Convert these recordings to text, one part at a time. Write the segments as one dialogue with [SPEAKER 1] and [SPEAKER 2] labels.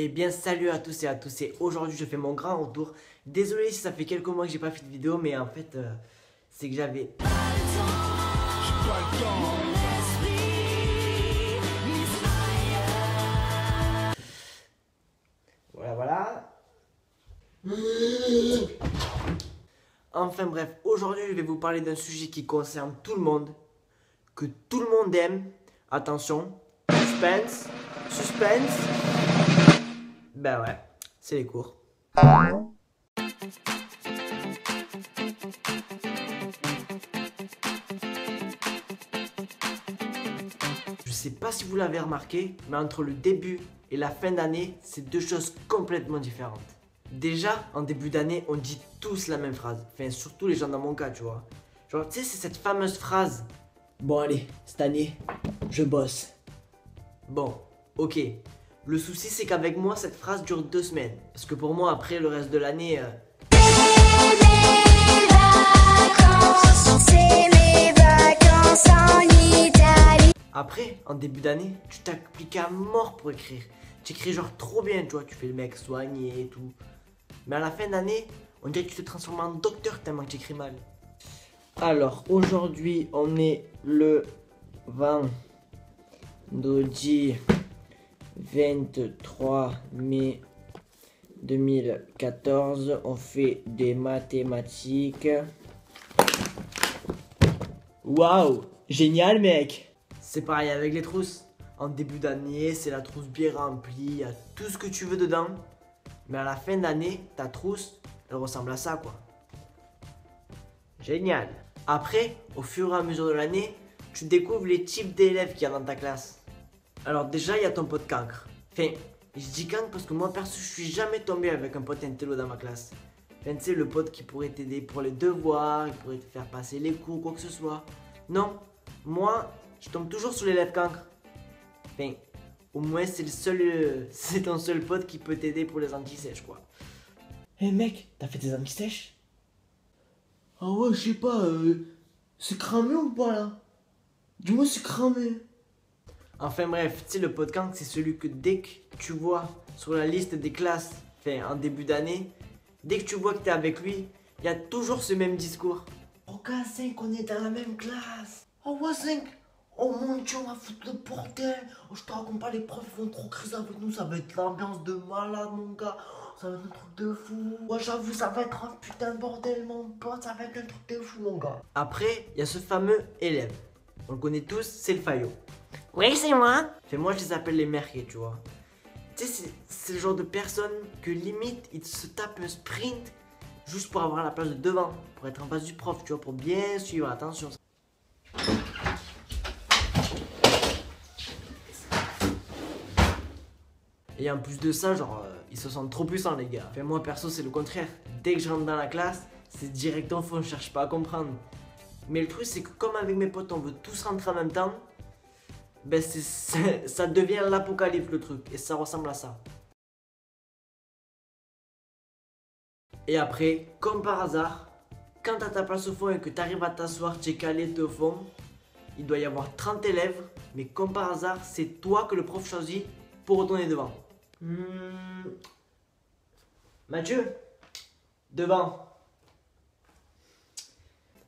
[SPEAKER 1] Eh bien salut à tous et aujourd'hui je fais mon grand retour. Désolé si ça fait quelques mois que j'ai pas fait de vidéo, mais en fait c'est que j'avais voilà. Enfin bref, aujourd'hui je vais vous parler d'un sujet qui concerne tout le monde, que tout le monde aime. Attention, suspense. Ben ouais, c'est les cours. Je sais pas si vous l'avez remarqué, mais entre le début et la fin d'année, c'est deux choses complètement différentes. Déjà, en début d'année, on dit tous la même phrase. Enfin, surtout les gens dans mon cas, tu vois. Genre, tu sais, c'est cette fameuse phrase. Bon, allez, cette année, je bosse. Bon, ok. Le souci, c'est qu'avec moi, cette phrase dure 2 semaines. Parce que pour moi, après, le reste de l'année... Après, en début d'année, tu t'appliques à mort pour écrire. Tu écris genre trop bien, tu vois, tu fais le mec soigné et tout. Mais à la fin d'année, on dirait que tu te transformes en docteur tellement que tu écris mal. Alors, aujourd'hui, on est le vendredi 23 mai 2014. On fait des mathématiques. Waouh, génial mec! C'est pareil avec les trousses. En début d'année, c'est la trousse bien remplie, il y a tout ce que tu veux dedans. Mais à la fin d'année, ta trousse, elle ressemble à ça quoi. Génial. Après, au fur et à mesure de l'année, tu découvres les types d'élèves qu'il y a dans ta classe. Alors déjà, il y a ton pote cancre. Enfin, je dis cancre parce que moi perso, je suis jamais tombé avec un pote intello dans ma classe. Enfin, tu sais, le pote qui pourrait t'aider pour les devoirs, il pourrait te faire passer les cours, quoi que ce soit. Non, moi, je tombe toujours sur l'élève cancre. Enfin, au moins c'est c'est ton seul pote qui peut t'aider pour les anti-sèches quoi. Hé mec, t'as fait tes anti-sèches? Ah ouais, je sais pas, c'est cramé ou pas là? Dis-moi c'est cramé. Enfin bref, tu sais le pote cancre c'est celui que dès que tu vois sur la liste des classes, enfin en début d'année, dès que tu vois que t'es avec lui, il y a toujours ce même discours. Oh K5, on est dans la même classe. Oh ouais 5. Oh mon dieu, on va foutre le bordel. Oh, je te raconte pas, les profs vont trop criser avec nous. Ça va être l'ambiance de malade, mon gars. Ça va être un truc de fou. Ouais, j'avoue, ça va être un putain de bordel, mon pote. Ça va être un truc de fou, mon gars. Après, il y a ce fameux élève. On le connaît tous, c'est le faillot. Oui, c'est moi. Enfin, moi, je les appelle les merqués, tu vois. Tu sais, c'est le genre de personne que limite, il se tape un sprint juste pour avoir la place de devant. Pour être en face du prof, tu vois, pour bien suivre. Attention. Et en plus de ça, genre, ils se sentent trop puissants les gars. Enfin moi perso c'est le contraire. Dès que je rentre dans la classe, c'est direct en fond, je cherche pas à comprendre. Mais le truc c'est que comme avec mes potes on veut tous rentrer en même temps, ben ça devient l'apocalypse le truc. Et ça ressemble à ça. Et après, comme par hasard, quand t'as ta place au fond et que t'arrives à t'asseoir, tu es calé, t'es au fond, il doit y avoir 30 élèves, mais comme par hasard, c'est toi que le prof choisit pour retourner devant. Mathieu, devant.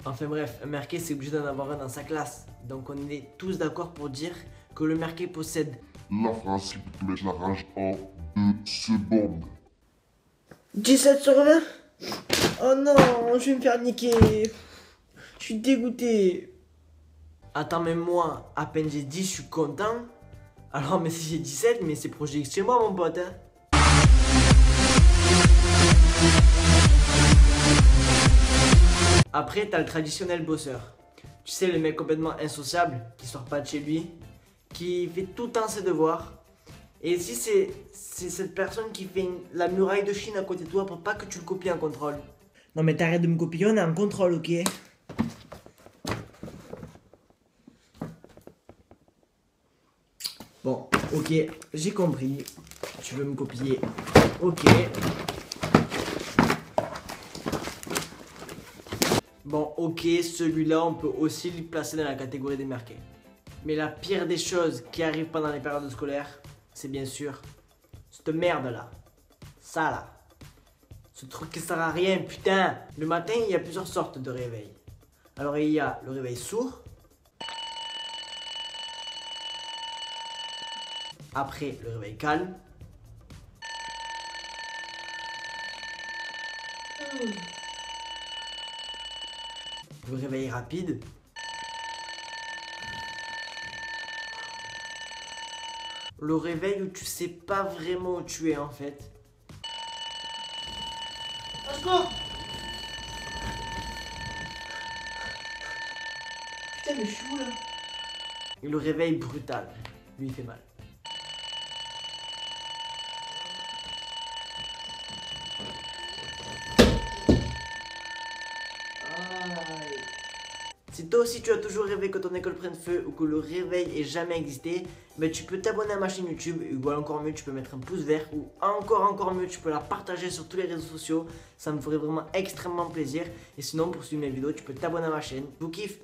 [SPEAKER 1] Enfin bref, un merqué c'est obligé d'en avoir un dans sa classe. Donc on est tous d'accord pour dire que le merqué possède
[SPEAKER 2] la phrase qui peut te mettre la rage en 2 secondes.
[SPEAKER 1] 17 sur 20. Oh non, je vais me faire niquer. Je suis dégoûté. Attends, même moi, à peine j'ai 10, je suis content. Alors, mais si j'ai 17, mais c'est Projet X chez moi, mon pote. Hein. Après, t'as le traditionnel bosseur. Tu sais, le mec complètement insociable, qui sort pas de chez lui, qui fait tout le temps ses devoirs. Et si c'est cette personne qui fait la muraille de Chine à côté de toi pour pas que tu le copies en contrôle. Non mais t'arrêtes de me copier, on est en contrôle, ok? Bon, ok, j'ai compris. Tu veux me copier. Ok. Bon, ok, celui-là, on peut aussi le placer dans la catégorie des merqués. Mais la pire des choses qui arrivent pendant les périodes scolaires, c'est bien sûr Cette merde là. Ça là. Ce truc qui sert à rien, putain. Le matin, il y a plusieurs sortes de réveils. Alors il y a le réveil sourd. Après, le réveil calme. Le réveil rapide. Le réveil où tu sais pas vraiment où tu es en fait. Putain, mais je suis où là? Et le réveil brutal, lui il fait mal. Si toi aussi tu as toujours rêvé que ton école prenne feu ou que le réveil ait jamais existé, ben tu peux t'abonner à ma chaîne YouTube ou encore mieux tu peux mettre un pouce vert ou encore mieux tu peux la partager sur tous les réseaux sociaux. Ça me ferait vraiment extrêmement plaisir. Et sinon pour suivre mes vidéos tu peux t'abonner à ma chaîne. Je vous kiffe.